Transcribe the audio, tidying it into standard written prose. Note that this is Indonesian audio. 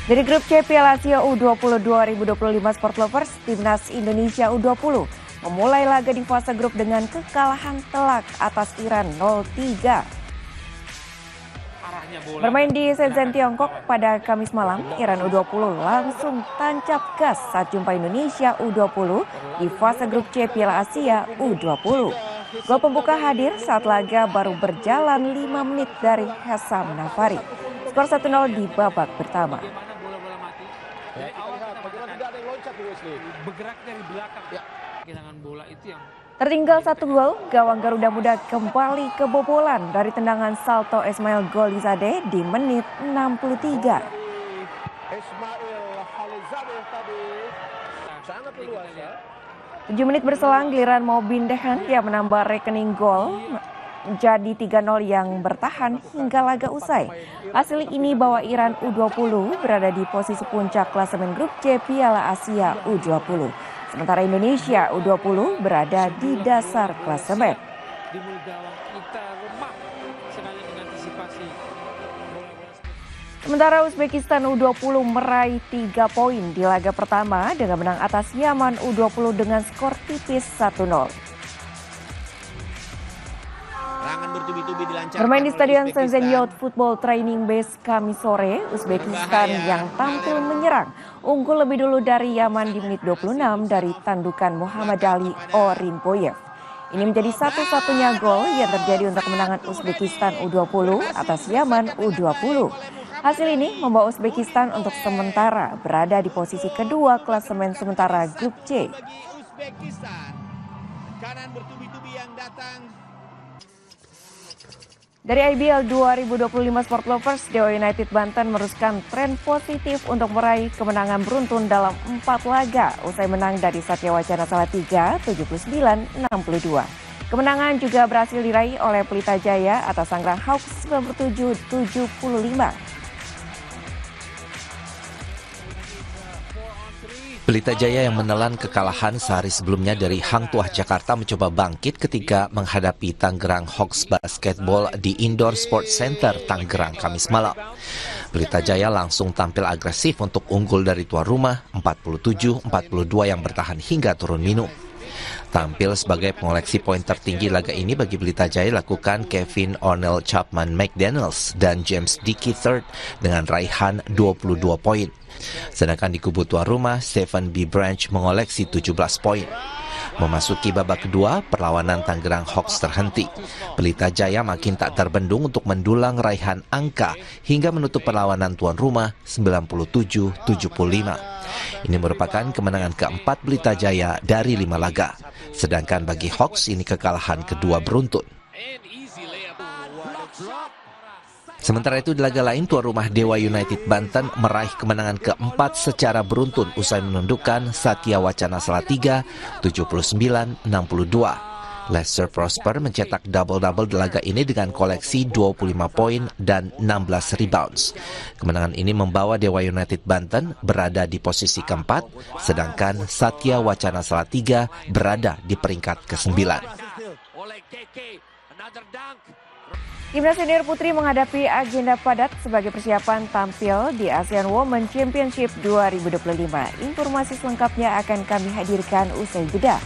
Dari grup C Piala Asia U20 2025 Sport Lovers, Timnas Indonesia U20 memulai laga di fase grup dengan kekalahan telak atas Iran 0-3. Bermain di Shenzhen, Tiongkok pada Kamis malam, Iran U20 langsung tancap gas saat jumpa Indonesia U20 di fase grup C Piala Asia U20. Gol pembuka hadir saat laga baru berjalan 5 menit dari Hesam Nafari. Skor 1-0 di babak pertama. Bergerak dari belakang, kehilangan bola itu yang Tertinggal 1 gol, gawang Garuda Muda kembali kebobolan dari tendangan salto Ismail Golizadeh di menit 63. Ismail Golizadeh tadi sangat luasa. 7 menit berselang, giliran Mobin Dehan yang menambah rekening gol menjadi 3-0 yang bertahan hingga laga usai. Hasil ini bawa Iran U20 berada di posisi puncak klasemen grup C Piala Asia U20. Sementara Indonesia U20 berada di dasar klasemen. di mulut gawang kita lemah sekali mengantisipasi. Sementara Uzbekistan U20 meraih 3 poin di laga pertama dengan menang atas Yaman U20 dengan skor tipis 1-0. Bermain di Stadion Shenzhen Youth Football Training Base Kamis sore, Uzbekistan yang tampil menyerang unggul lebih dulu dari Yaman di menit 26 dari tandukan Muhammad Ali Orinboyev. Ini menjadi satu-satunya gol yang terjadi untuk kemenangan Uzbekistan U20 atas Yaman U20. Hasil ini membawa Uzbekistan untuk sementara berada di posisi kedua klasemen sementara grup C. Kanan bertubi-tubi yang datang. Dari IBL 2025 Sport Lovers, Dewa United Banten meneruskan tren positif untuk meraih kemenangan beruntun dalam 4 laga usai menang dari Satya Wacana Salatiga 79-62. Kemenangan juga berhasil diraih oleh Pelita Jaya atas Tangerang Hawks 97-75. Pelita Jaya yang menelan kekalahan sehari sebelumnya dari Hang Tuah Jakarta mencoba bangkit ketika menghadapi Tangerang Hawks Basketball di Indoor Sports Center Tangerang Kamis malam. Pelita Jaya langsung tampil agresif untuk unggul dari tuan rumah 47-42 yang bertahan hingga turun minum. Tampil sebagai pengoleksi poin tertinggi laga ini bagi Pelita Jaya lakukan Kevin O'Neal Chapman McDaniels dan James Dickey III dengan raihan 22 poin. Sedangkan di kubu tuan rumah, Stephen B. Branch mengoleksi 17 poin. Memasuki babak kedua, perlawanan Tangerang Hawks terhenti. Pelita Jaya makin tak terbendung untuk mendulang raihan angka hingga menutup perlawanan tuan rumah 97-75. Ini merupakan kemenangan keempat Pelita Jaya dari 5 laga. Sedangkan bagi Hawks ini kekalahan kedua beruntun. Sementara itu di laga lain, tuan rumah Dewa United Banten meraih kemenangan keempat secara beruntun usai menundukkan Satya Wacana Salatiga 79-62. Leicester Prosper mencetak double-double di laga ini dengan koleksi 25 poin dan 16 rebounds. Kemenangan ini membawa Dewa United Banten berada di posisi keempat, sedangkan Satya Wacana Salatiga berada di peringkat ke-9. Timnas senior putri menghadapi agenda padat sebagai persiapan tampil di ASEAN Women Championship 2025. Informasi selengkapnya akan kami hadirkan usai jeda.